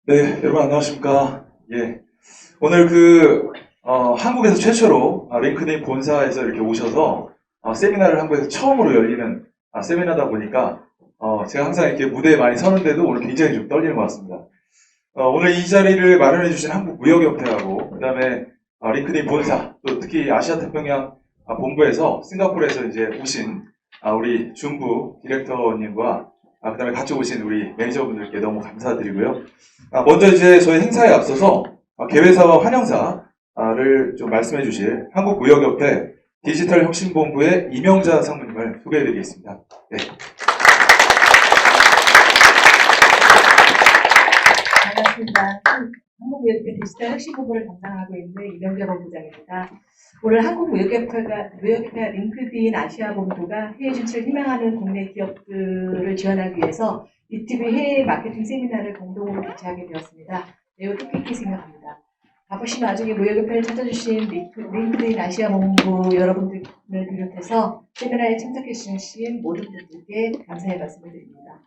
네, 여러분 안녕하십니까. 예. 오늘 한국에서 최초로 링크드인 본사에서 이렇게 오셔서 세미나를 한국에서 처음으로 열리는 세미나다 보니까 제가 항상 이렇게 무대에 많이 서는데도 오늘 굉장히 좀 떨리는 것 같습니다. 오늘 이 자리를 마련해 주신 한국무역협회하고 그다음에 링크드인 본사 또 특히 아시아태평양 본부에서 싱가포르에서 이제 오신 우리 준부 디렉터님과 그다음에 같이 오신 우리 매니저분들께 너무 감사드리고요. 먼저 이제 저희 행사에 앞서서 개회사와 환영사를 좀 말씀해 주실 한국무역협회 디지털혁신본부의 이명자 상무님을 소개해 드리겠습니다. 네. 반갑습니다. 한국무역협회 디지털혁신본부를 담당하고 있는 이명자 본부장입니다. 오늘 한국무역협회가 링크드인 아시아 본부가 해외 진출을 희망하는 국내 기업들을 지원하기 위해서 B2B 해외 마케팅 세미나를 공동으로 개최하게 되었습니다. 매우 뜻깊게 생각합니다. 바쁘신 와중에 무역협회를 찾아주신 링크드인 아시아 본부 여러분들을 비롯해서 세미나에 참석해주신 모든 분들께 감사의 말씀을 드립니다.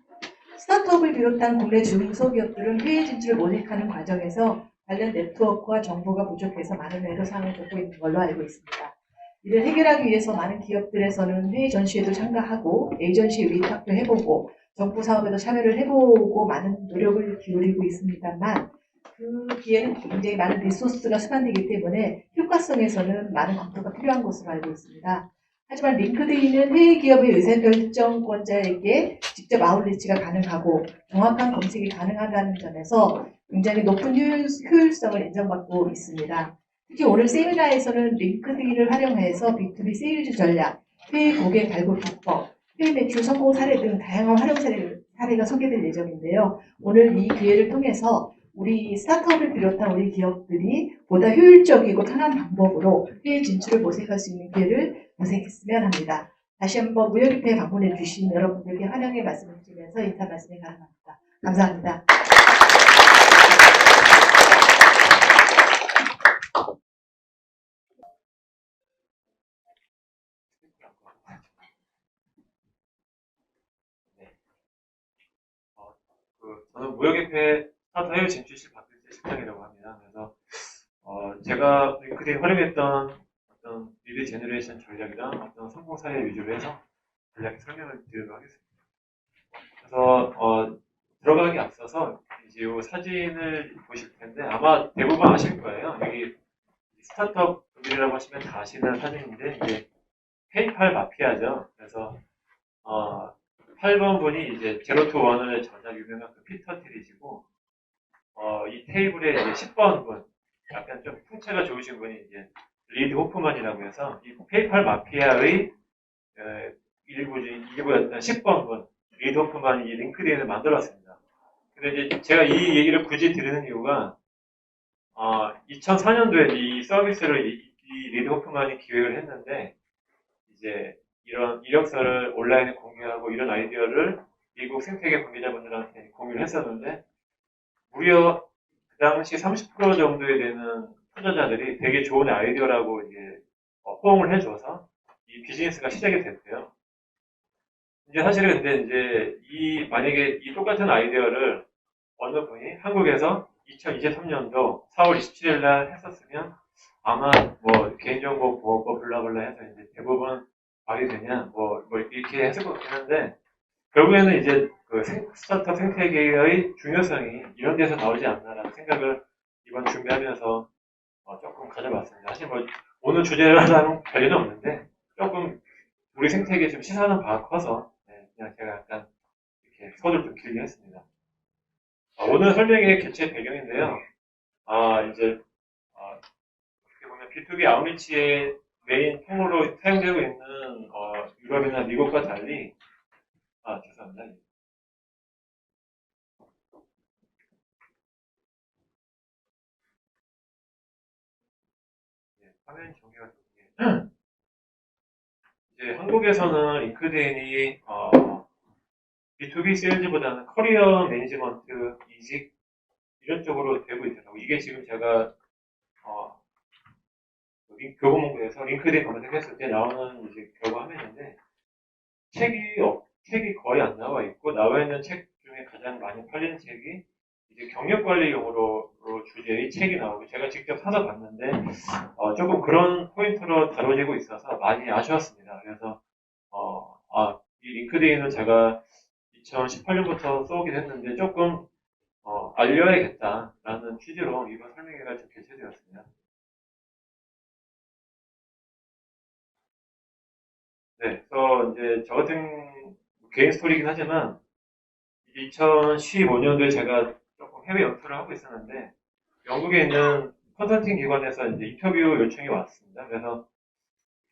스타트업을 비롯한 국내 중소기업들은 해외 진출을 모색하는 과정에서 관련 네트워크와 정보가 부족해서 많은 애로사항을 겪고 있는 걸로 알고 있습니다. 이를 해결하기 위해서 많은 기업들에서는 해외 전시회도 참가하고 에이전시 위탁도 해보고 정부 사업에도 참여를 해보고 많은 노력을 기울이고 있습니다만 그 기회는 굉장히 많은 리소스가 수반되기 때문에 효과성에서는 많은 검토가 필요한 것으로 알고 있습니다. 하지만 링크드인은 해외 기업의 의사결정권자에게 직접 아웃리치가 가능하고 정확한 검색이 가능하다는 점에서 굉장히 높은 효율성을 인정받고 있습니다. 특히 오늘 세미나에서는 링크드인을 활용해서 B2B 세일즈 전략, 해외 고객 발굴 비법, 해외 매출 성공 사례 등 다양한 활용 사례가 소개될 예정인데요. 오늘 이 기회를 통해서 우리 스타트업을 비롯한 우리 기업들이 보다 효율적이고 편한 방법으로 해외 진출을 모색할 수 있는 기회를 모색했으면 합니다. 다시 한번 무역협회에 방문해 주신 여러분들께 환영의 말씀을 드리면서 인사 말씀이 가능합니다. 감사합니다. 저는 무역협회 스타트 해외 진출실 박필재 실장이라고 합니다. 그래서 제가 링크드인 활용했던 어떤 리드 제너레이션 전략이나 어떤 성공 사례 위주로 해서 전략의 설명을 드리도록 하겠습니다. 그래서 들어가기 앞서서 이제 이 사진을 보실 텐데 아마 대부분 아실 거예요. 여기 스타트업 분들이라고 하시면 다 아시는 사진인데 이제 페이팔 마피아죠. 그래서 8번 분이 이제 제로 투 원을 전작 유명한 그 피터 트리시고 이 테이블에 이제 10번 분 약간 좀 풍채가 좋으신 분이 이제 리드 호프만이라고 해서 이 페이팔 마피아의 일부였던 10번 분 리드 호프만이 이 링크드인을 만들었습니다. 근데 이제 제가 이 얘기를 굳이 드리는 이유가 2004년도에 이 서비스를 이 리드 호프만이 기획을 했는데 이제 이런 이력서를 온라인에 공개하고 이런 아이디어를 미국 생태계 관계자분들한테 공유를 했었는데 무려 그 당시 30% 정도에 되는 투자자들이 되게 좋은 아이디어라고 이제 호응을 해줘서 이 비즈니스가 시작이 됐대요. 이제 사실은 근데 이제 만약에 이 똑같은 아이디어를 어느 분이 한국에서 2023년도 4월 27일 날 했었으면 아마 뭐 개인정보 보호법 블라블라 해서 이제 대부분 말이 되냐 뭐 이렇게 했을 것 같긴 한데 결국에는 이제 그 스타트업 생태계의 중요성이 이런 데서 나오지 않나라는 생각을 이번 준비하면서 조금 가져봤습니다. 사실 뭐 오늘 주제랑 관련은 없는데 조금 우리 생태계 좀 시사하는 바가 커서 그냥 제가 약간 이렇게 소를 좀 길게 했습니다. 오늘 설명의 개최 배경인데요. 이제 어떻게 보면 B2B 아웃리치의 메인 통로로 사용되고 있는 유럽이나 미국과 달리 죄송합니다. 화면 전개가 좀 이제 한국에서는 링크드인이 B2B 세일즈보다는 커리어 매니지먼트, 이직 이런 쪽으로 되고 있더라고요. 이게 지금 제가 교보문고에서 링크드인 검색했을 때 나오는 이제 결과 화면인데 책이 거의 안 나와 있고 나와 있는 책 중에 가장 많이 팔리는 책이 이제 경력관리용으로 주제의 책이 나오고 제가 직접 사서 봤는데 조금 그런 포인트로 다뤄지고 있어서 많이 아쉬웠습니다. 그래서 이 링크드인을 제가 2018년부터 써오긴 했는데 조금 알려야겠다라는 취지로 이번 설명회가 좀 개최되었습니다. 네, 그래서 이제 저 같은 개인 스토리이긴 하지만 2015년도에 제가 조금 해외 연수를 하고 있었는데 영국에 있는 컨설팅 기관에서 이제 인터뷰 요청이 왔습니다. 그래서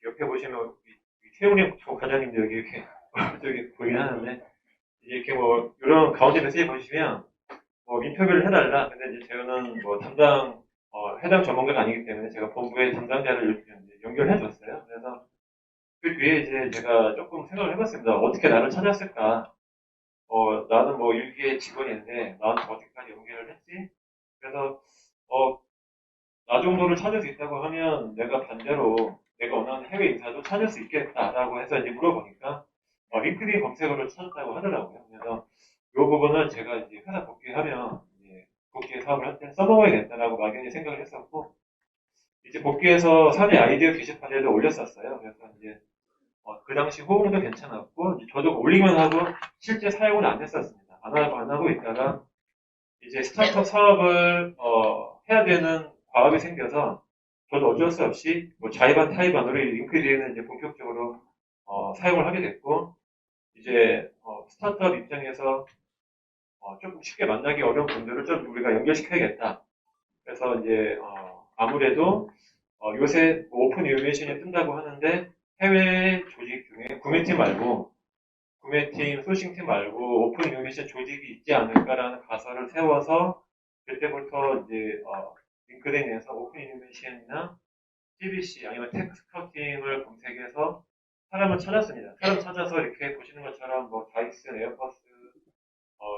옆에 보시면 최우림 과장님도 여기 이렇게 저기 보이긴 하는데 이제 이렇게 뭐 이런 가운데 메시지 보시면 뭐 인터뷰를 해달라. 근데 이제 저는 뭐 담당 해당 전문가가 아니기 때문에 제가 본부의 담당자를 연결해 줬어요. 그래서 그 뒤에 이제 제가 조금 생각을 해봤습니다. 어떻게 나를 찾았을까? 나는 뭐 일기의 직원인데 나한테 어떻게까지 연결을 했지? 그래서 나 정도를 찾을 수 있다고 하면 내가 반대로 내가 원하는 해외 인사도 찾을 수 있겠다라고 해서 이제 물어보니까 링크드인 검색어를 찾았다고 하더라고요. 그래서 이 부분은 제가 이제 회사 복귀하면 이제 복귀 사업을 할 때 써먹어야겠다라고 막연히 생각을 했었고 이제 복귀해서 사내 아이디어 게시판에도 올렸었어요. 그래서 이제 그 당시 호응도 괜찮았고 이제 저도 올리기만 하고 실제 사용은 안 했었습니다. 안 하고 있다가 이제 스타트업 사업을 해야 되는 과업이 생겨서 저도 어쩔 수 없이 뭐 자의반 타의반으로 링크드인을 이제 본격적으로 사용을 하게 됐고 이제 스타트업 입장에서 조금 쉽게 만나기 어려운 분들을 좀 우리가 연결시켜야겠다. 그래서 이제 아무래도 요새 오픈 이노베이션이 뜬다고 하는데 해외 조직 중에 구매팀 말고 구매팀, 소싱팀 말고 오픈 이노베이션 조직이 있지 않을까라는 가설을 세워서 그때부터 이제 링크드인에서 오픈 이노베이션이나 CBC 아니면 테크 스카우팅을 검색해서 사람을 찾았습니다. 사람 찾아서 이렇게 보시는 것처럼 뭐 다이슨, 에어버스,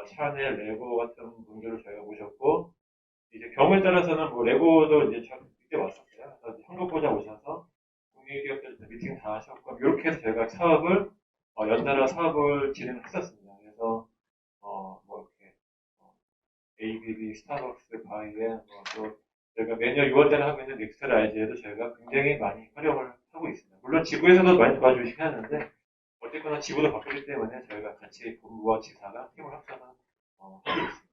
샤넬, 레고 같은 분들을 저희가 모셨고 이제 경우에 따라서는 뭐 레고도 이제 이때 왔었어요. 그래서 한국보자 오셔서 국내기업들 미팅 다 하셨고 이렇게 해서 저희가 사업을 연달아 사업을 진행했었습니다. 그래서 뭐 이렇게 ABB, 스타벅스, 바이엔 또 저희가 매년 6월달에 하고 있는 넥스트 라이즈에도 저희가 굉장히 많이 활용을 하고 있습니다. 물론 지구에서도 많이 도와주시긴 하는데 어쨌거나 지구도 바뀌기 때문에 저희가 같이 본부와 지사가 팀을 합쳐서 하고 있습니다.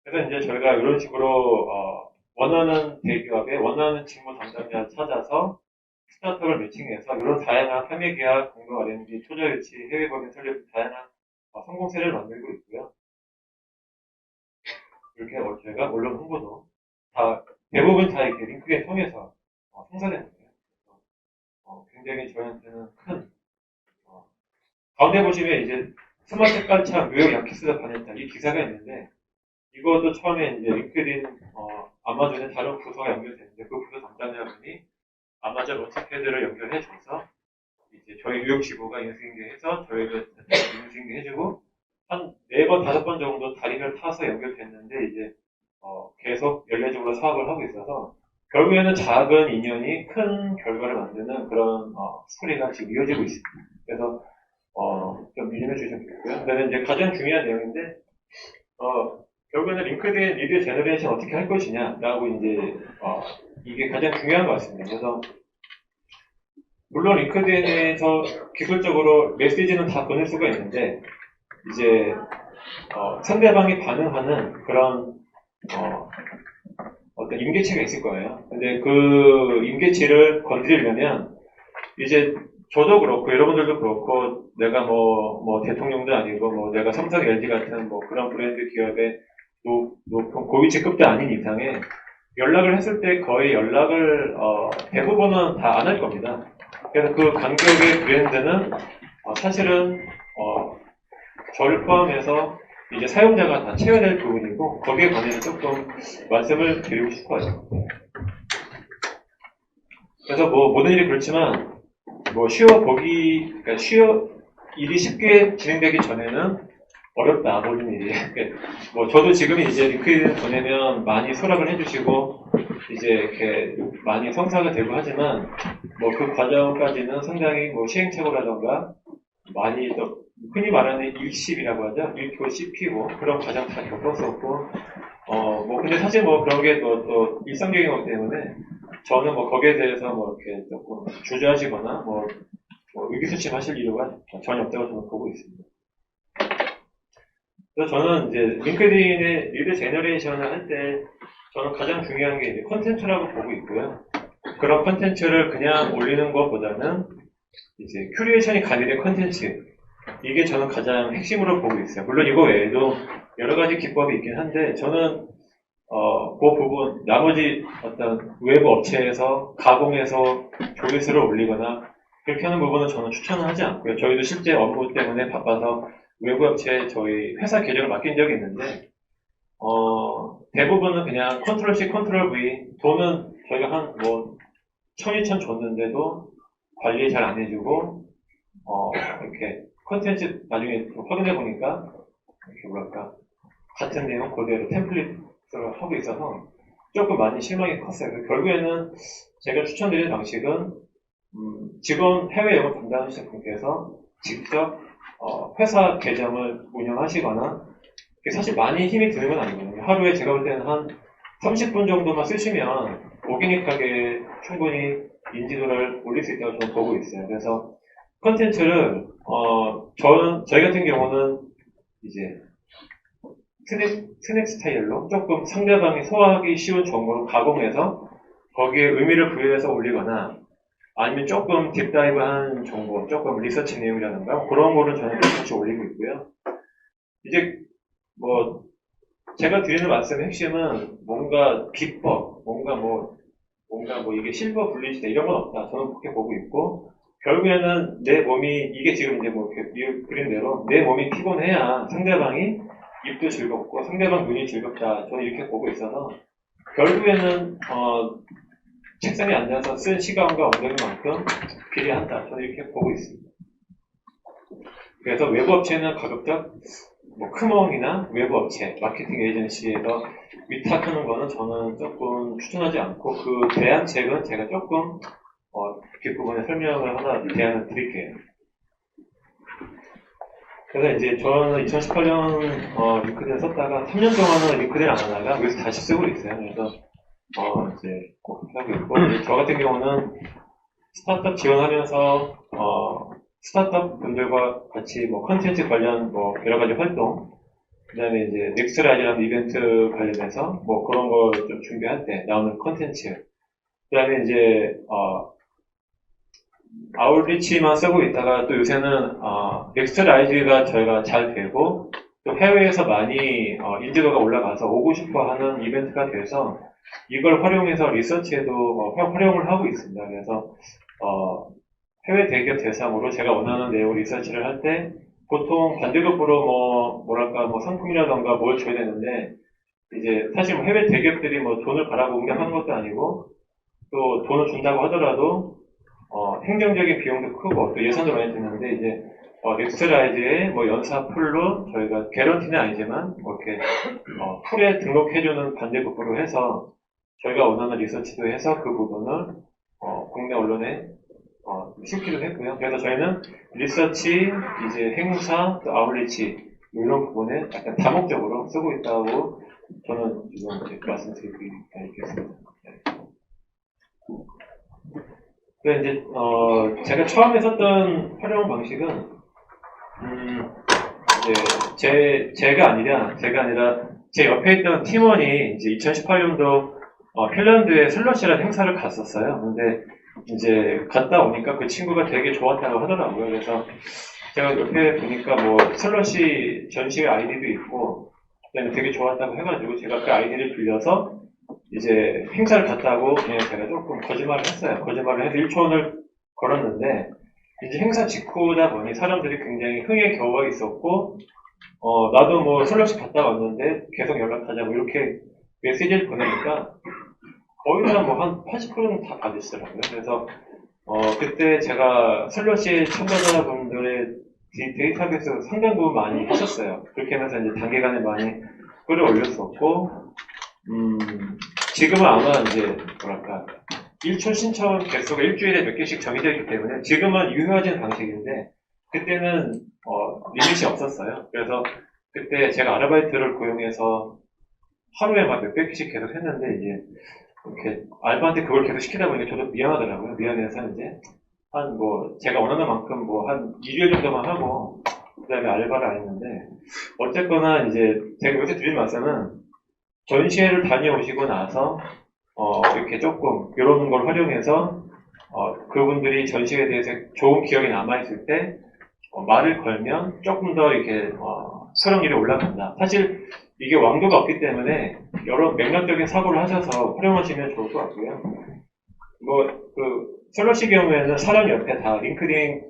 그래서 이제 저희가 이런 식으로 원하는 대기업에 원하는 직무 담당자를 찾아서 스타트업을 매칭해서 이런 다양한 판매 계약, 공동 R&D, 투자 유치, 해외 법인 설립 다양한 성공 세례를 만들고 있고요. 이렇게 저희가 언론 홍보도 대부분 다 이렇게 링크드인 통해서 생산되는 거예요. 굉장히 저희한테는 큰 가운데 보시면 이제 스마트 깔창 뉴욕 양키스가 반했다 이 기사가 있는데 이것도 처음에 이제 링크드인 아마존의 다른 부서가 연결됐는데 그 부서 담당자분이 아마존 런치패드를 연결해줘서 이제 저희 뉴욕 지부가 인수인계해서 저희를 인수인계해주고 한 4번, 5번 정도 다리를 타서 연결됐는데 이제 계속 연례적으로 사업을 하고 있어서 결국에는 작은 인연이 큰 결과를 만드는 그런 스토리가 지금 이어지고 있습니다. 그래서 좀 유념해 주시면 되겠고요. 그다음에 이제 가장 중요한 내용인데 결국에는 링크드인 리드 제너레이션 어떻게 할 것이냐라고 이제 이게 가장 중요한 것 같습니다. 그래서 물론 링크드인에서 기술적으로 메시지는 다 보낼 수가 있는데 이제 상대방이 반응하는 그런 어떤 임계치가 있을 거예요. 근데 그 임계치를 건드리려면 이제 저도 그렇고 여러분들도 그렇고 내가 뭐 대통령도 아니고 뭐 내가 삼성, LG 같은 뭐 그런 브랜드 기업의 높은 고위직급도 아닌 이상에 연락을 했을 때 거의 연락을 대부분은 다 안 할 겁니다. 그래서 그 간격의 브랜드는 사실은 저를 포함해서 이제 사용자가 다 채워야 될 부분이고 거기에 관해서 조금 말씀을 드리고 싶어요. 그래서 뭐 모든 일이 그렇지만 뭐 그러니까 일이 쉽게 진행되기 전에는 어렵다 모든 일이. 뭐 저도 지금 이제 링크드인 보내면 많이 수락을 해주시고 이제 이렇게 많이 성사가 되고 하지만 뭐 그 과정까지는 상당히 뭐 시행착오라던가 많이 또 흔히 말하는 일십이라고 하죠. 1피고 CP고 그런 과정 다 겪었었고, 뭐 근데 사실 뭐 그런 게 또 일상적인 거기 때문에 저는 뭐 거기에 대해서 뭐 이렇게 조금 주저하시거나 뭐 의기소침하실 이유가 전혀 없다고 저는 보고 있습니다. 그래서 저는 이제 링크드인의 리드 제너레이션을 할 때 저는 가장 중요한 게 이제 컨텐츠라고 보고 있고요. 그런 컨텐츠를 그냥 올리는 것보다는 이제 큐레이션이 가미된 컨텐츠, 이게 저는 가장 핵심으로 보고 있어요. 물론 이거 외에도 여러 가지 기법이 있긴 한데 저는 그 부분 나머지 어떤 외부 업체에서 가공해서 조회수를 올리거나 그렇게 하는 부분은 저는 추천을 하지 않고요. 저희도 실제 업무 때문에 바빠서 외부 업체에 저희 회사 계정을 맡긴 적이 있는데 대부분은 그냥 컨트롤 C, 컨트롤 V, 돈은 저희가 한 뭐 1,000, 2,000 줬는데도 관리 잘 안 해주고 이렇게 컨텐츠 나중에 좀 확인해 보니까 이렇게 뭐랄까 같은 내용 그대로 템플릿을 하고 있어서 조금 많이 실망이 컸어요. 결국에는 제가 추천드리는 방식은 직원 해외 영업 담당하시는 분께서 직접 회사 계정을 운영하시거나 사실 많이 힘이 드는 건 아니거든요. 하루에 제가 볼 때는 한 30분 정도만 쓰시면 오게닉하게 충분히 인지도를 올릴 수 있다고 저는 보고 있어요. 그래서 컨텐츠를 저희 같은 경우는 이제 스낵 스타일로 조금 상대방이 소화하기 쉬운 정보를 가공해서 거기에 의미를 부여해서 올리거나 아니면 조금 딥다이브한 정보, 조금 리서치 내용이라든가 그런 거를 저는 같이 올리고 있고요. 이제 뭐 제가 드리는 말씀의 핵심은 뭔가 비법, 뭔가 뭐 이게 실버 블리지다 이런 건 없다. 저는 그렇게 보고 있고 결국에는 내 몸이 이게 지금 이제 뭐 이렇게 그린 대로 내 몸이 피곤해야 상대방이 입도 즐겁고 상대방 눈이 즐겁다. 저는 이렇게 보고 있어서 결국에는 책상에 앉아서 쓴 시간과 엉덩이만큼 비례한다. 저는 이렇게 보고 있습니다. 그래서 외부 업체는 가급적 뭐 크몽이나 외부 업체, 마케팅 에이전시에서 위탁하는 거는 저는 조금 추천하지 않고 그 대안책은 제가 조금 뒷부분에 설명을 하나 대안을 드릴게요. 그래서 이제 저는 2018년 링크드인 썼다가 3년 동안은 링크드인 안 하다가 여기서 다시 쓰고 있어요. 그래서 이제 꼭 하고 있고 이제 저 같은 경우는 스타트업 지원하면서 스타트업 분들과 같이 뭐 컨텐츠 관련 뭐 여러 가지 활동, 그다음에 이제 넥스트라이즈라는 이벤트 관련해서 뭐 그런 거 좀 준비할 때 나오는 컨텐츠, 그다음에 이제 아웃리치만 쓰고 있다가 또 요새는 넥스트라이즈가 저희가 잘 되고 또 해외에서 많이 인지도가 올라가서 오고 싶어 하는 이벤트가 돼서 이걸 활용해서 리서치에도 활용을 하고 있습니다. 그래서 해외 대기업 대상으로 제가 원하는 내용 리서치를 할 때 보통 반대급부로 뭐 상품이라던가 뭘 줘야 되는데 이제 사실 뭐 해외 대기업들이 뭐 돈을 바라고 응답하는 것도 아니고 또 돈을 준다고 하더라도 행정적인 비용도 크고 또 예산도 많이 드는데 이제 넥스트라이즈의 뭐 연사 풀로 저희가 개런티는 아니지만 뭐 이렇게 풀에 등록해주는 반대급부로 해서 저희가 원하는 리서치도 해서 그 부분을 국내 언론에 실기도 했고요. 그래서 저희는 리서치, 이제 행사, 또 아웃리치 이런 부분에 약간 다목적으로 쓰고 있다고 저는 지금 말씀드리겠습니다. 그래서 이제 제가 처음에 썼던 활용 방식은 이제 제가 아니라 제 옆에 있던 팀원이 이제 2018년도 핀란드에 슬러시라는 행사를 갔었어요. 근데 이제 갔다 오니까 그 친구가 되게 좋았다고 하더라고요. 그래서 제가 옆에 보니까 뭐 슬러시 전시회 아이디도 있고 그다음에 되게 좋았다고 해가지고 제가 그 아이디를 빌려서 이제 행사를 갔다고 그냥 제가 조금 거짓말을 했어요. 거짓말을 해서 1초원을 걸었는데 이제 행사 직후다 보니 사람들이 굉장히 흥에 겨워가 있었고 나도 뭐 슬러시 갔다 왔는데 계속 연락하자고 이렇게 메시지를 보내니까 거의 다 뭐 한 80%는 다 받으시더라고요. 그래서 그때 제가 슬러시 참가자분들의 데이터베이스 상당 부분 많이 하셨어요. 그렇게 하면서 이제 단기간에 많이 끌어올렸었고 지금은 아마 이제 뭐랄까 1초 신청 개수가 일주일에 몇 개씩 정해져 있기 때문에 지금은 유효해진 방식인데 그때는 리밋이 없었어요. 그래서 그때 제가 아르바이트를 고용해서 하루에 막 몇백 개씩 계속 했는데 이제 이렇게 알바한테 그걸 계속 시키다 보니까 저도 미안하더라고요. 미안해서 이제 한 뭐 제가 원하는 만큼 뭐 한 일주일 정도만 하고 그다음에 알바를 안 했는데 어쨌거나 이제 제가 요새 드린 말씀은 전시회를 다녀오시고 나서 이렇게 조금 이런 걸 활용해서 그분들이 전시회에 대해서 좋은 기억이 남아있을 때 말을 걸면 조금 더 이렇게 수령률이 올라간다. 사실 이게 왕도가 없기 때문에 여러 맥락적인 사고를 하셔서 활용하시면 좋을 것 같고요. 셀러시 경우에는 사람 옆에 다 링크드인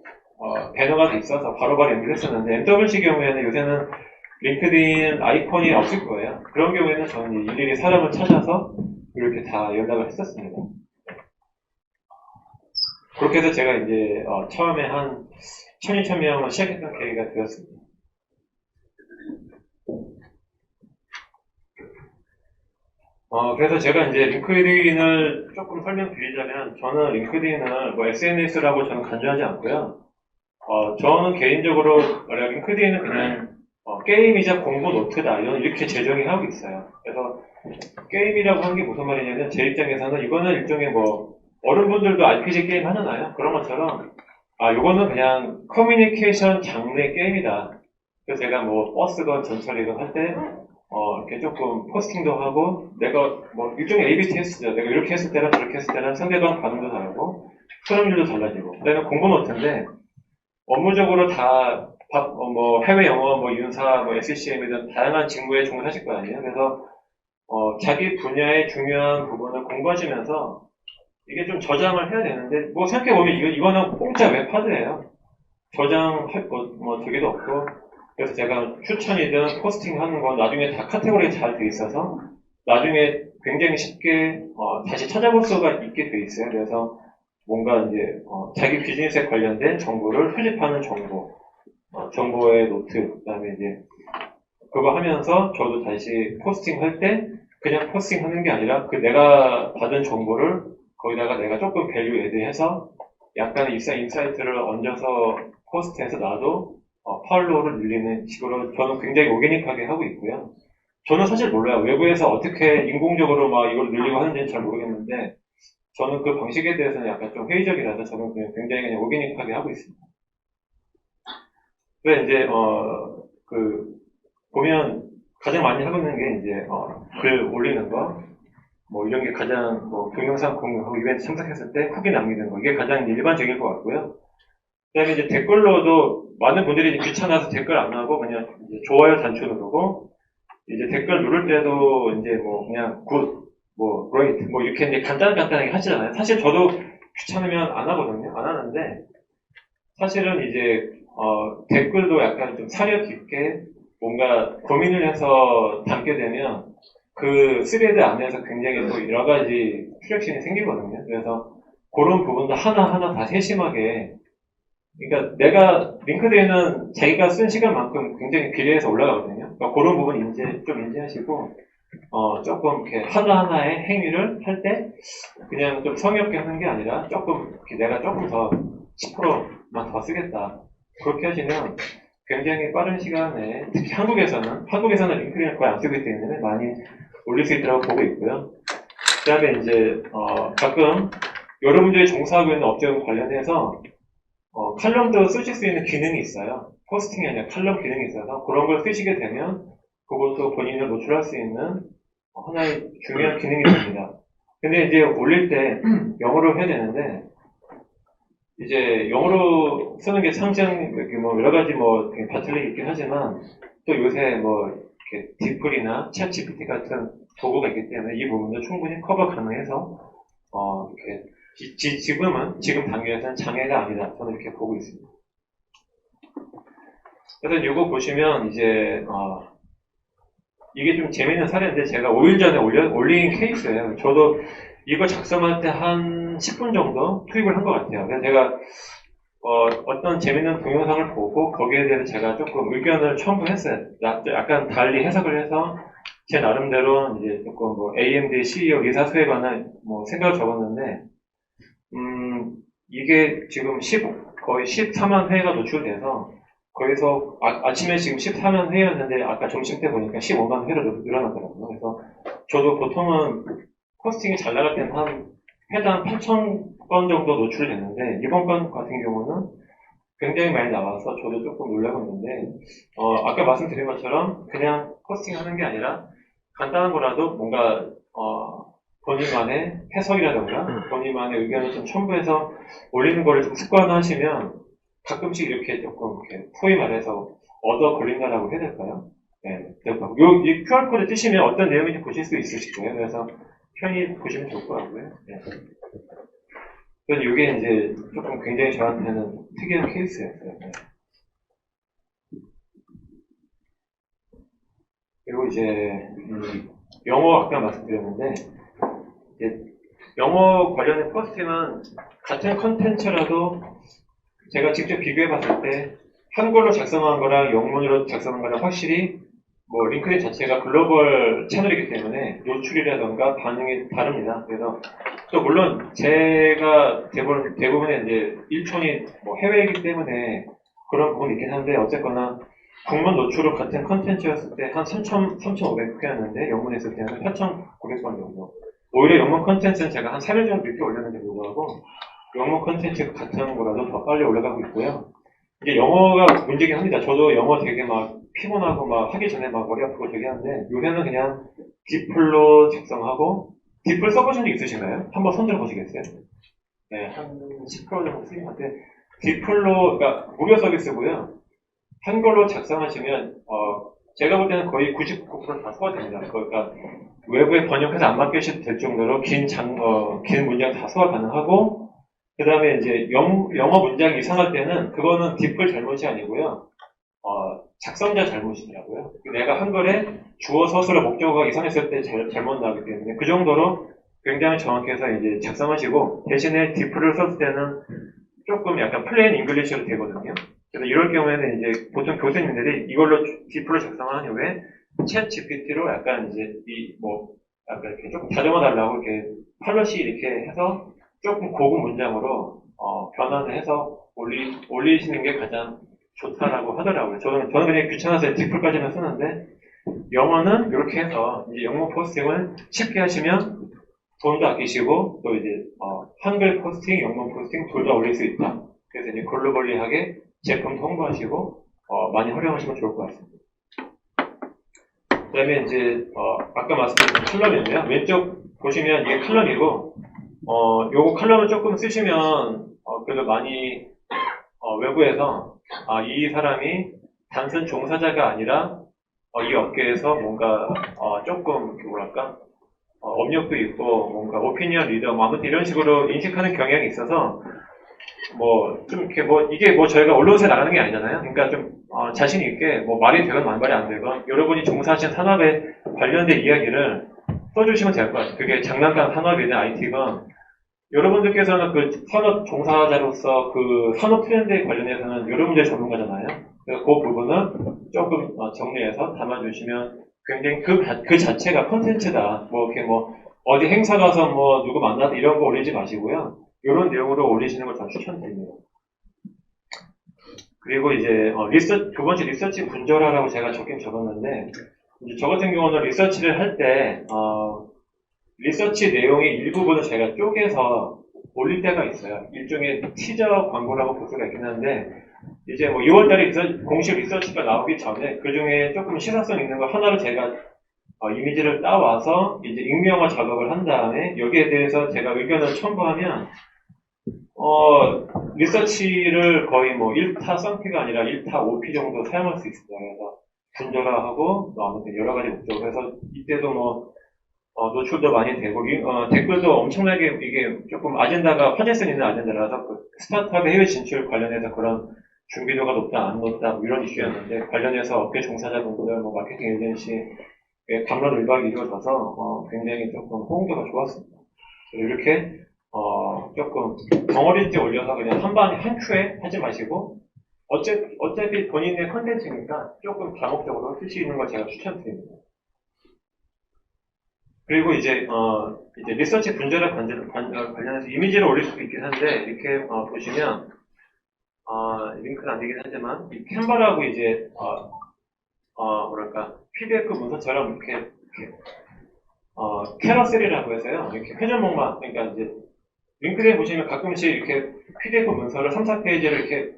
배너가 돼 있어서 바로바로 연결했었는데 MWC 경우에는 요새는 링크드인 아이콘이 없을 거예요. 그런 경우에는 저는 일일이 사람을 찾아서 이렇게 다 연락을 했었습니다. 그렇게 해서 제가 이제 처음에 한 1200명을 시작했던 계기가 되었습니다. 그래서 제가 이제 링크드인을 조금 설명드리자면, 저는 링크드인을 뭐 SNS라고 저는 간주하지 않고요. 저는 개인적으로 링크드인은 그냥 게임이자 공부 노트다 이렇게 재정의 하고 있어요. 그래서 게임이라고 하는 게 무슨 말이냐면 제 입장에서는 이거는 일종의 뭐 어른분들도 RPG 게임 하잖아요. 그런 것처럼 이거는 그냥 커뮤니케이션 장르의 게임이다. 그래서 제가 뭐 버스건 전철이건 할 때 이렇게 조금 포스팅도 하고 내가 뭐 일종의 A/B 테스트죠. 내가 이렇게 했을 때랑 저렇게 했을 때랑 상대방 반응도 다르고 수렴률도 달라지고 그다음에 공부 노트인데 업무적으로 다 뭐 해외 영어, 뭐 윤사, 뭐 SCM이든 다양한 직무에 종사하실 거 아니에요. 그래서 자기 분야의 중요한 부분을 공부하시면서 이게 좀 저장을 해야 되는데 뭐 생각해보면 이거는 공짜 웹 하드예요. 저장할 거 뭐 되게도 없고 그래서 제가 추천이든 포스팅 하는 건 나중에 다 카테고리가 잘 돼 있어서 나중에 굉장히 쉽게 다시 찾아볼 수가 있게 돼 있어요. 그래서 뭔가 이제 자기 비즈니스에 관련된 정보를 수집하는 정보의 노트, 그다음에 이제 그거 하면서 저도 다시 포스팅 할 때 그냥 포스팅 하는 게 아니라 그 내가 받은 정보를 거기다가 내가 조금 밸류 애드해서 약간의 인사이트를 얹어서 포스트해서 나도 팔로우를 늘리는 식으로 저는 굉장히 오게닉하게 하고 있고요. 저는 사실 몰라요. 외부에서 어떻게 인공적으로 막 이걸 늘리고 하는지는 잘 모르겠는데 저는 그 방식에 대해서는 약간 좀 회의적이라서 저는 굉장히 그냥 오게닉하게 하고 있습니다. 근데 이제 보면 가장 많이 하고 있는 게 이제 글 올리는 거, 뭐 이런 게 가장 뭐 동영상 공유하고 이벤트 참석했을 때 후기 남기는 거 이게 가장 일반적일 것 같고요. 그다음에 이제 댓글로도 많은 분들이 이제 귀찮아서 댓글 안 하고 그냥 이제 좋아요 단추 누르고 이제 댓글 누를 때도 이제 뭐 그냥 굿, 뭐 great, 뭐 이렇게 이제 간단하게 하시잖아요. 사실 저도 귀찮으면 안 하거든요. 안 하는데 사실은 이제 댓글도 약간 좀 사려 깊게 뭔가 고민을 해서 담게 되면 그 스레드 안에서 굉장히 또 여러 가지 트랙션이 생기거든요. 그래서 그런 부분도 하나하나 다 세심하게 그러니까 내가 링크드인은 자기가 쓴 시간만큼 굉장히 비례해서 올라가거든요. 그러니까 그런 부분 좀 인지하시고 조금 이렇게 하나하나의 행위를 할 때 그냥 좀 성의 없게 하는 게 아니라 조금 이렇게 내가 조금 더 10%만 더 쓰겠다. 그렇게 하시면 굉장히 빠른 시간에 특히 한국에서는 링크드인을 거의 안 쓰기 때문에 많이 올릴 수 있다고 보고 있고요. 그 다음에 이제 가끔 여러분들이 종사하고 있는 업종과 관련해서 칼럼도 쓰실 수 있는 기능이 있어요. 포스팅이 아니라 칼럼 기능이 있어서 그런 걸 쓰시게 되면 그것도 본인을 노출할 수 있는 하나의 중요한 기능이 됩니다. 근데 이제 올릴 때 영어로 해야 되는데 이제 영어로 쓰는 게 상장 뭐 여러 가지 뭐 바틀이 있긴 하지만 또 요새 뭐 이렇게 디플이나 챗 GPT 같은 도구가 있기 때문에 이 부분도 충분히 커버 가능해서 이렇게 지금 단계에서는 장애가 아니다. 저는 이렇게 보고 있습니다. 그래서 이거 보시면 이제 이게 좀 재미있는 사례인데 제가 5일 전에 올린 케이스예요. 저도 이거 작성할 때 한 10분 정도 투입을 한 것 같아요. 그래서 제가 어떤 재미있는 동영상을 보고 거기에 대해서 제가 조금 의견을 첨부했어요. 약간 달리 해석을 해서 제 나름대로 이제 조금 뭐 AMD CEO 의사소에 관한 뭐 생각을 적었는데 이게 지금 거의 14만 회가 노출돼서 거기서 아침에 지금 14만 회였는데 아까 점심 때 보니까 15만 회로 늘어나더라고요. 그래서 저도 보통은 포스팅이 잘 나갈 때는 한 회당 8,000건 정도 노출됐는데 이번 건 같은 경우는 굉장히 많이 나와서 저도 조금 놀라고 있는데 아까 말씀드린 것처럼 그냥 포스팅하는 게 아니라 간단한 거라도 뭔가 본인만의 해석이라던가 본인만의 의견을 좀 첨부해서 올리는 거를 좀 습관화하시면 가끔씩 이렇게 조금 이렇게 소위 말해서 얻어 걸린다라고 해야 될까요? 네, 이 QR코드 뜨시면 어떤 내용인지 보실 수 있으실 거예요. 그래서 편히 보시면 좋을 것 같고요. 네. 그래서 이게 이제 조금 굉장히 저한테는 특이한 케이스였어요. 네. 그리고 이제 영어 아까 말씀드렸는데 이제 영어 관련된 포스팅은 같은 컨텐츠라도 제가 직접 비교해 봤을 때 한글로 작성한 거랑 영문으로 작성한 거랑 확실히 뭐 링크드인 자체가 글로벌 채널이기 때문에 노출이라던가 반응이 다릅니다. 그래서 또 물론 제가 대부분의 이제 일촌이 뭐 해외이기 때문에 그런 부분이 있긴 한데 어쨌거나 국문 노출로 같은 컨텐츠였을 때 한 3,500회였는데 영문에 있을 때는 8,900번 정도. 오히려 영문 컨텐츠는 제가 한 3일 정도 늦게 올렸는데 불구하고 영문 컨텐츠 같은 거라도 더 빨리 올라가고 있고요. 이제 영어가 문제긴 합니다. 저도 영어 되게 막 피곤하고 막 하기 전에 막 머리 아프고 되게 하는데 요새는 그냥 디플로 작성하고 디플 써보신 적 있으신가요? 한번 손들어 보시겠어요? 네, 한 10% 정도 쓰긴 한데 디플로, 그러니까 무료 서비스고요. 한글로 작성하시면 제가 볼 때는 거의 99%다 소화됩니다. 그러니까 외부에 번역해서 안 맡기셔도 될 정도로 긴 문장 다 소화 가능하고 그 다음에 이제 영어 문장이 이상할 때는 그거는 디플 잘못이 아니고요. 작성자 잘못이더라고요. 내가 한글에 주어 서술어 목적어가 이상했을 때 잘못 나오기 때문에 그 정도로 굉장히 정확해서 이제 작성하시고 대신에 디플을 썼을 때는 조금 약간 플레인 잉글리시로 되거든요. 그래서 이럴 경우에는 이제 보통 교수님들이 이걸로 디플을 작성한 이후에 챗 GPT로 약간 이제 약간 이렇게 조금 다듬어 달라고 이렇게 팔러시 이렇게 해서 조금 고급 문장으로 변환을 해서 올리시는 게 가장 좋다라고 하더라고요. 저는 그냥 귀찮아서 디플까지는 쓰는데 영어는 이렇게 해서 이제 영어 포스팅을 쉽게 하시면 돈도 아끼시고 또 이제 한글 포스팅, 영문 포스팅 둘 다 올릴 수 있다. 그래서 이제 글로벌리하게 제품도 홍보하시고 많이 활용하시면 좋을 것 같습니다. 그다음에 이제 아까 말씀드린 칼럼인데요. 왼쪽 보시면 이게 칼럼이고 요거 칼럼을 조금 쓰시면 그래도 많이 외부에서 이 사람이 단순 종사자가 아니라 이 업계에서 뭔가 조금 뭐랄까 업력도 있고 뭔가 오피니언 리더 뭐 아무튼 이런 식으로 인식하는 경향이 있어서 뭐 좀 이렇게 이게 저희가 언론사에 나가는 게 아니잖아요. 그러니까 좀 자신 있게 말이 되건 말이 안 되건 여러분이 종사하시는 산업에 관련된 이야기를 써주시면 될 것 같아요. 그게 장난감 산업이든 IT건 여러분들께서는 그 산업 종사자로서 그 산업 트렌드에 관련해서는 여러분들이 전문가잖아요. 그래서 그 부분은 조금 정리해서 담아주시면 굉장히 그 자체가 컨텐츠다. 이렇게 어디 행사 가서 누구 만나서 이런 거 올리지 마시고요. 이런 내용으로 올리시는 걸 다 추천드립니다. 그리고 이제 두 번째 리서치 분절화라고 제가 적긴 적었는데 이제 저 같은 경우는 리서치를 할 때 리서치 내용의 일부분을 제가 쪼개서 올릴 때가 있어요. 일종의 티저 광고라고 볼 수가 있긴 한데 이제 6월달에 공식 리서치가 나오기 전에 그 중에 조금 시사성 있는 거 하나를 제가 이미지를 따와서 이제 익명화 작업을 한 다음에 여기에 대해서 제가 의견을 첨부하면 리서치를 거의 1타 썬피가 아니라 1타 5피 정도 사용할 수 있어요. 그래서 분절화하고 아무튼 여러 가지 목적으로 해서 이때도 노출도 많이 되고 댓글도 엄청나게 이게 조금 아젠다가 화제성 있는 아젠다라서 스타트업의 해외 진출 관련해서 그런 준비도가 높다 안 높다 이런 이슈였는데 관련해서 업계 종사자분들 마케팅 에이전시 강론 일박이 이루어져서 굉장히 조금 호응도가 좋았습니다. 이렇게 조금 덩어리째 올려서 그냥 한 큐에 하지 마시고 어차피 본인의 컨텐츠니까 조금 다목적으로 쓰시는 걸 제가 추천드립니다. 그리고 이제 리서치 분절에 관련해서 이미지를 올릴 수도 있긴 한데 이렇게 보시면 링크는 안 되긴 하지만, 이 캔버라고 이제, 뭐랄까, PDF 문서처럼 이렇게 캐러셀이라고 해서요. 이렇게 회전목마, 그러니까 이제, 링크드인 보시면 가끔씩 이렇게 PDF 문서를 3, 4페이지를 이렇게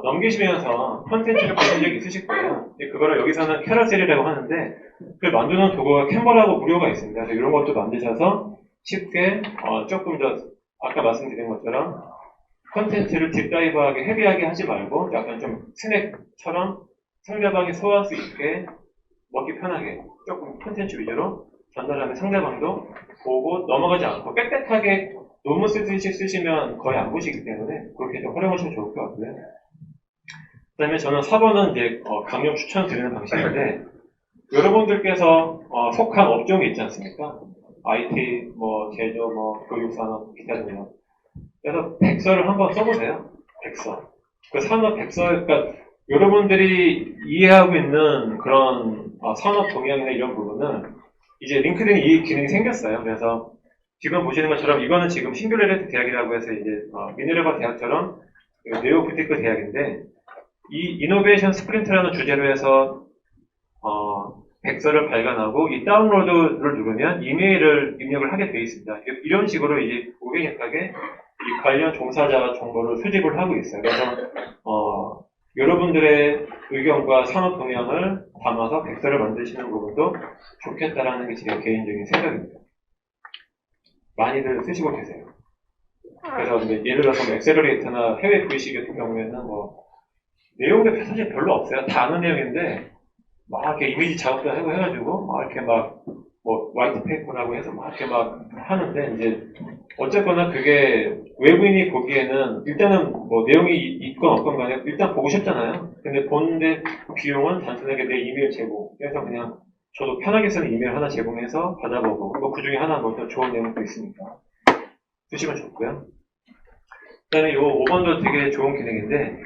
넘기시면서 컨텐츠를 보신 적이 있으실 거예요. 근데 그거를 여기서는 캐러셀이라고 하는데, 그 만드는 도구가 캔버라고 무료가 있습니다. 그래서 이런 것도 만드셔서 쉽게 조금 더 아까 말씀드린 것처럼 컨텐츠를 딥다이브하게 헤비하게 하지 말고 약간 좀 스낵처럼 상대방이 소화할 수 있게 먹기 편하게 조금 컨텐츠 위주로 전달하면 상대방도 보고 넘어가지 않고 빽빽하게 논문 쓰듯이 쓰시면 거의 안 보시기 때문에 그렇게 좀 활용하시면 좋을 것 같고요. 그 다음에 저는 4번은 이제 강력 추천드리는 방식인데 여러분들께서 속한 업종이 있지 않습니까? IT, 제조, 교육산업, 기타 등등. 그래서 백서를 한번 써보세요. 백서. 그 산업 백서, 그러니까 여러분들이 이해하고 있는 그런 산업 동향이나 이런 부분은 이제 링크드인 이 기능이 생겼어요. 그래서 지금 보시는 것처럼 이거는 지금 싱귤레리티 대학이라고 해서 이제 미네르바 대학처럼 네오 부티크 대학인데 이 이노베이션 스프린트라는 주제로 해서 백서를 발간하고 이 다운로드를 누르면 이메일을 입력을 하게 되어 있습니다. 이런 식으로 이제 고객님에게 이 관련 종사자 정보를 수집을 하고 있어요. 그래서 여러분들의 의견과 산업 동향을 담아서 백서를 만드시는 부분도 좋겠다라는 게 제 개인적인 생각입니다. 많이들 쓰시고 계세요. 그래서 이제 예를 들어서 엑셀러레이터나 해외 VC 같은 경우에는 내용이 사실 별로 없어요. 다 아는 내용인데 막 이렇게 이미지 작업도 하고 해가지고 막 이렇게 화이트 페이퍼라고 해서 막 이렇게 막 하는데 이제 어쨌거나 그게 외부인이 보기에는 일단은 내용이 있건 없건 간에 일단 보고 싶잖아요. 근데 보는데 비용은 단순하게 내 이메일 제공. 그래서 그냥 저도 편하게 쓰는 이메일 하나 제공해서 받아보고 그 중에 하나 더 좋은 내용도 있으니까 쓰시면 좋고요. 그 다음에 이 5번도 되게 좋은 기능인데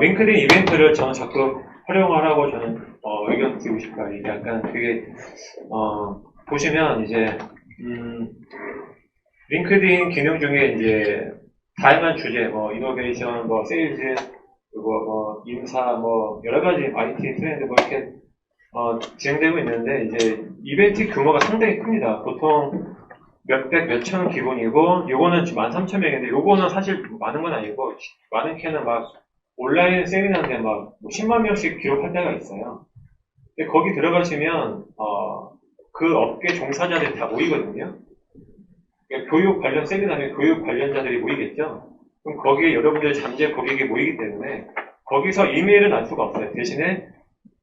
링크드인 이벤트를 저는 자꾸 활용하라고 저는 의견 드리고 싶어요. 이게 약간 되게 보시면 이제 링크드인 기능 중에 이제 다양한 주제, 이노베이션, 세일즈, 그리고 인사, 여러 가지 IT 트렌드 이렇게 진행되고 있는데 이제 이벤트 규모가 상당히 큽니다. 보통 몇백, 몇천 기본이고 요거는 13,000명인데 요거는 사실 많은 건 아니고 많은 캐는 온라인 세미나인데 10만 명씩 기록할 때가 있어요. 근데 거기 들어가시면 그 업계 종사자들이 다 모이거든요. 그러니까 교육 관련 세미나면 교육 관련자들이 모이겠죠. 그럼 거기에 여러분들의 잠재 고객이 모이기 때문에 거기서 이메일은 알 수가 없어요. 대신에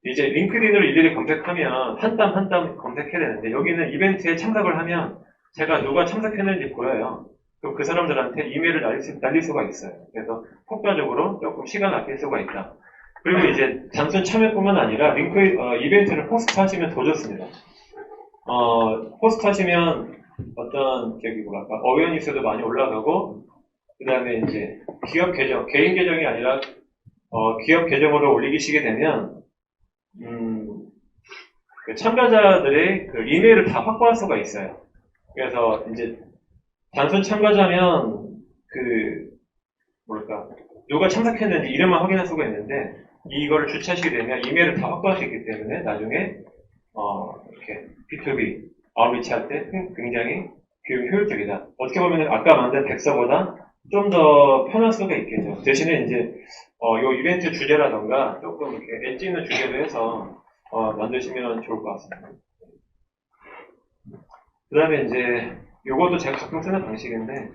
이제 링크드인을 일일이 검색하면 한 땀 한 땀 검색해야 되는데 여기는 이벤트에 참석을 하면 제가 누가 참석했는지 보여요. 그럼 그 사람들한테 이메일을 날릴 수가 있어요. 그래서 효과적으로 조금 시간을 아낄 수가 있다. 그리고 이제 단순 참여뿐만 아니라 이벤트를 호스트 하시면 더 좋습니다. 호스트 하시면 어떤 어웨어니스도 많이 올라가고 그 다음에 이제 기업 계정, 개인 계정이 아니라 기업 계정으로 올리시게 되면 그 참가자들의 그 이메일을 다 확보할 수가 있어요. 그래서 이제 단순 참가자면 누가 참석했는지 이름만 확인할 수가 있는데 이거를 주최하시게 되면 이메일을 다 확보할 수 있기 때문에 나중에 이렇게 B2B 아웃리치 할 때 굉장히 효율적이다. 어떻게 보면 아까 만든 백서보다 좀 더 편할 수가 있겠죠. 대신에 이제 요 이벤트 주제라던가 조금 이렇게 엣지 있는 주제로 해서 만드시면 좋을 것 같습니다. 그 다음에 이제 요것도 제가 가끔 쓰는 방식인데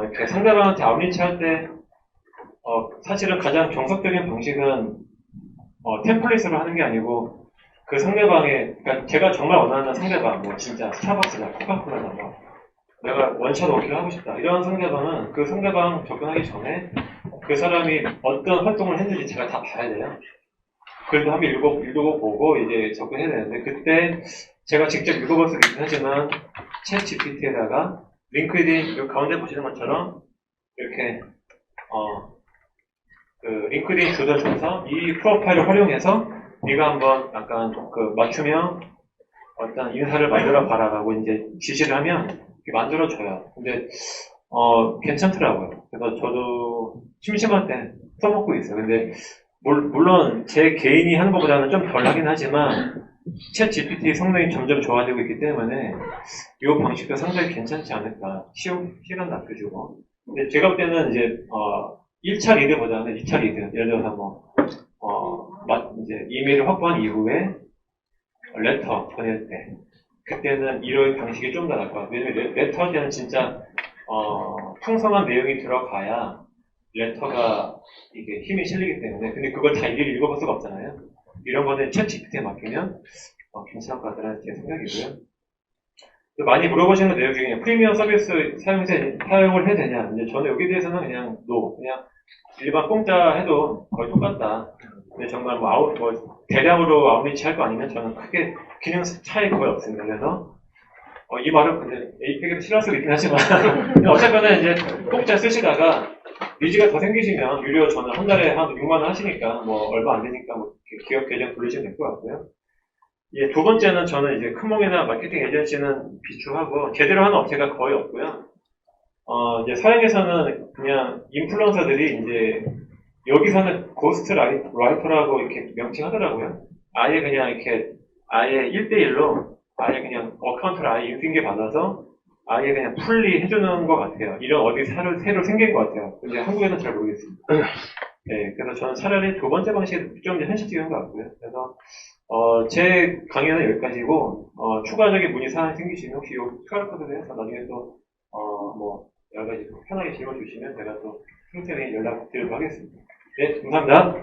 이렇게 상대방한테 아웃리치 할 때 사실은 가장 정석적인 방식은 템플릿으로 하는 게 아니고 그 상대방의 그러니까 제가 정말 원하는 상대방 진짜 스타벅스나 코카콜라나 내가 원샷 워킹을 하고 싶다 이런 상대방은 그 상대방 접근하기 전에 그 사람이 어떤 활동을 했는지 제가 다 봐야 돼요. 글도 한번 읽어보고 이제 접근해야 되는데 그때 제가 직접 읽어볼 수도 있긴 하지만 챗 GPT에다가 링크드인 여기 가운데 보시는 것처럼 이렇게 그 링크드인 주도 줘서 이 프로파일을 활용해서 네가 한번 약간 맞춤형 어떤 인사를 만들어 봐라라고 이제 지시를 하면 만들어줘요. 근데 괜찮더라고요. 그래서 저도 심심할 때 써먹고 있어요. 근데 물론 제 개인이 하는 것보다는 좀 덜 하긴 하지만 챗 GPT 성능이 점점 좋아지고 있기 때문에 이 방식도 상당히 괜찮지 않을까. 시간 납기주고. 근데 제가 볼 때는 이제 1차 리드보다는 2차 리드. 예를 들어서 이제 이메일을 확보한 이후에 레터 보낼 때 그때는 이런 방식이 좀 더 나을 것 같아요. 왜냐면 레터 때는 진짜 풍성한 내용이 들어가야 레터가 이게 힘이 실리기 때문에. 근데 그걸 다 일일이 읽어볼 수가 없잖아요. 이런 거는 챗 GPT에 맡기면 괜찮을 것 같다는 제 생각이고요. 또 많이 물어보시는 내용 중에 그냥 프리미엄 서비스 사용을 해야 되냐. 이제 저는 여기에 대해서는 그냥 그냥 일반 공짜 해도 거의 똑같다. 근데 정말 대량으로 아웃리치 할 거 아니면 저는 크게 기능 차이 거의 없습니다. 그래서 이 말은 근데 에이펙에도 싫어할 수도 있긴 하지만 어쨌거나 이제 공짜 쓰시다가 니즈가 더 생기시면 유료 저는 한 달에 한 6만 원 하시니까 뭐 얼마 안 되니까 뭐 기업 계정 돌리시면 될 것 같고요. 예, 두 번째는 저는 이제 큰몽이나 마케팅 에이전시는 비추하고 제대로 하는 업체가 거의 없고요. 이제 서양에서는 그냥 인플루언서들이 이제 여기서는 고스트 라이터라고 이렇게 명칭하더라고요. 아예 그냥 이렇게 아예 1대1로 아예 그냥 어카운트를 아예 인수인계 받아서 아예 그냥 풀리 해주는 것 같아요. 이런 어디 새로 생긴 것 같아요. 근데 한국에는 잘 모르겠습니다. 네, 그래서 저는 차라리 두 번째 방식이 좀 현실적인 것 같고요. 그래서 제 강의는 여기까지고 추가적인 문의 사항이 생기시면 혹시 이 QR코드를 해서 나중에 또 여러 가지 편하게 질문 주시면 제가 또 상세히 연락드리도록 하겠습니다. 네, 감사합니다.